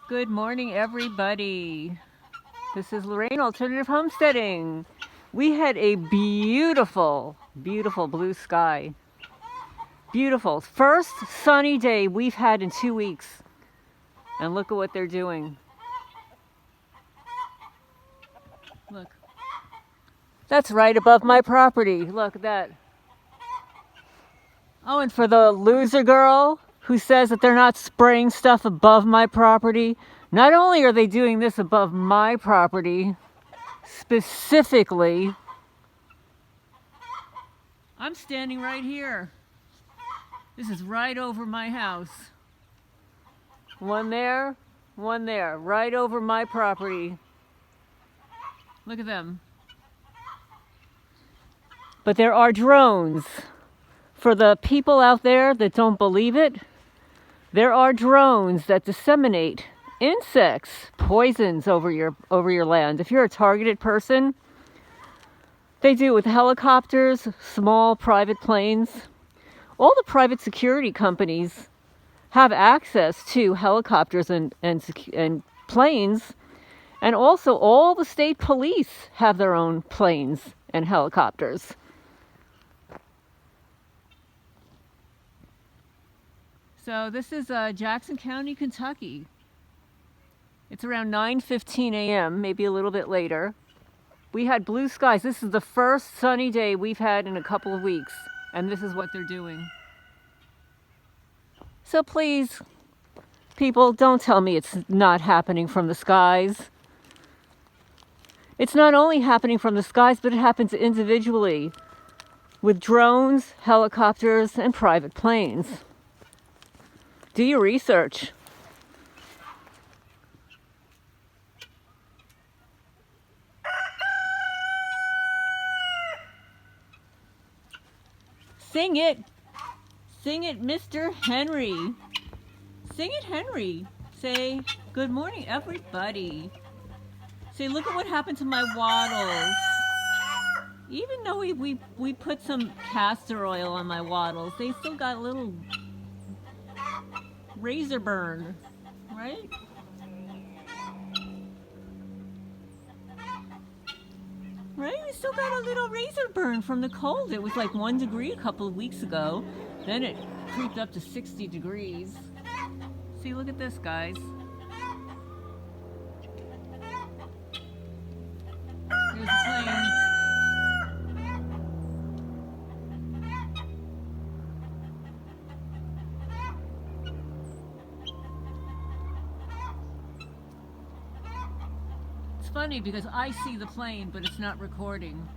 Good morning, everybody. This is Lorraine, Alternative Homesteading. We had a beautiful, beautiful blue sky. Beautiful. First sunny day we've had in 2 weeks. And look at what they're doing. Look. That's right above my property. Look at that. Oh, and for the loser girl who says that they're not spraying stuff above my property, not only are they doing this above my property, specifically, I'm standing right here. This is right over my house. One there, right over my property. Look at them. But there are drones. For the people out there that don't believe it, there are drones that disseminate insects, poisons over your land. If you're a targeted person, they do it with helicopters, small private planes. All the private security companies have access to helicopters and planes, and also all the state police have their own planes and helicopters. So this is Jackson County, Kentucky. It's around 9:15 a.m., maybe a little bit later. We had blue skies. This is the first sunny day we've had in a couple of weeks, and this is what they're doing. So please, people, don't tell me it's not happening from the skies. It's not only happening from the skies, but it happens individually with drones, helicopters, and private planes. Do your research. Sing it, Mr. Henry. Sing it, Henry. Say, good morning, everybody. Say, look at what happened to my wattles. Even though we put some castor oil on my wattles, they still got a little razor burn, right? Right? We still got a little razor burn from the cold. It was like 1 degree a couple of weeks ago. Then it creeped up to 60 degrees. See, look at this, guys. Here's the plane. It's funny because I see the plane, but it's not recording.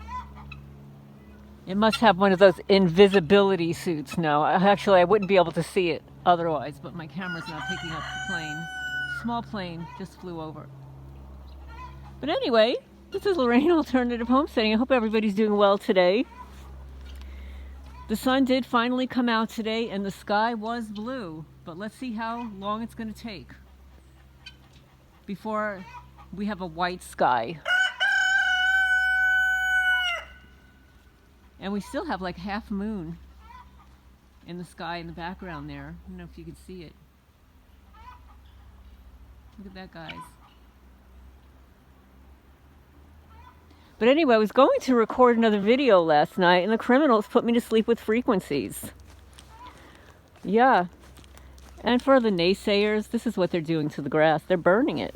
It must have one of those invisibility suits. No, actually, I wouldn't be able to see it otherwise, but my camera's not picking up the plane. Small plane just flew over. But anyway, this is Lorraine Alternative Homesteading. I hope everybody's doing well today. The sun did finally come out today, and the sky was blue. But let's see how long it's going to take before we have a white sky. And we still have like half moon in the sky in the background there. I don't know if you can see it. Look at that, guys. But anyway, I was going to record another video last night, and the criminals put me to sleep with frequencies. Yeah. And for the naysayers, this is what they're doing to the grass. They're burning it.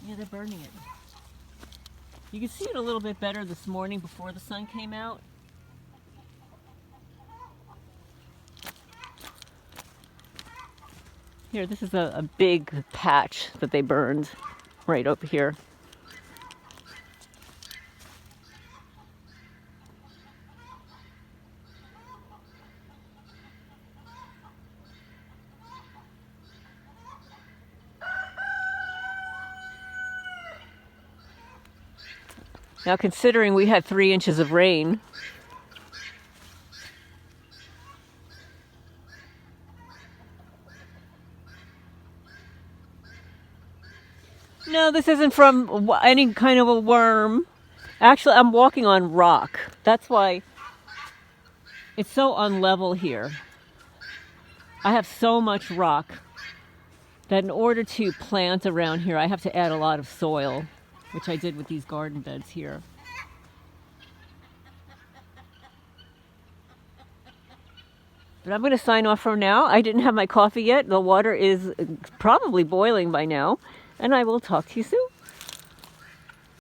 Yeah, they're burning it. You can see it a little bit better this morning before the sun came out. Here, this is a big patch that they burned right over here. Now, considering we had 3 inches of rain, no, this isn't from any kind of a worm. Actually, I'm walking on rock. That's why it's so unlevel here. I have so much rock that in order to plant around here, I have to add a lot of soil, which I did with these garden beds here. But I'm going to sign off for now. I didn't have my coffee yet. The water is probably boiling by now. And I will talk to you soon.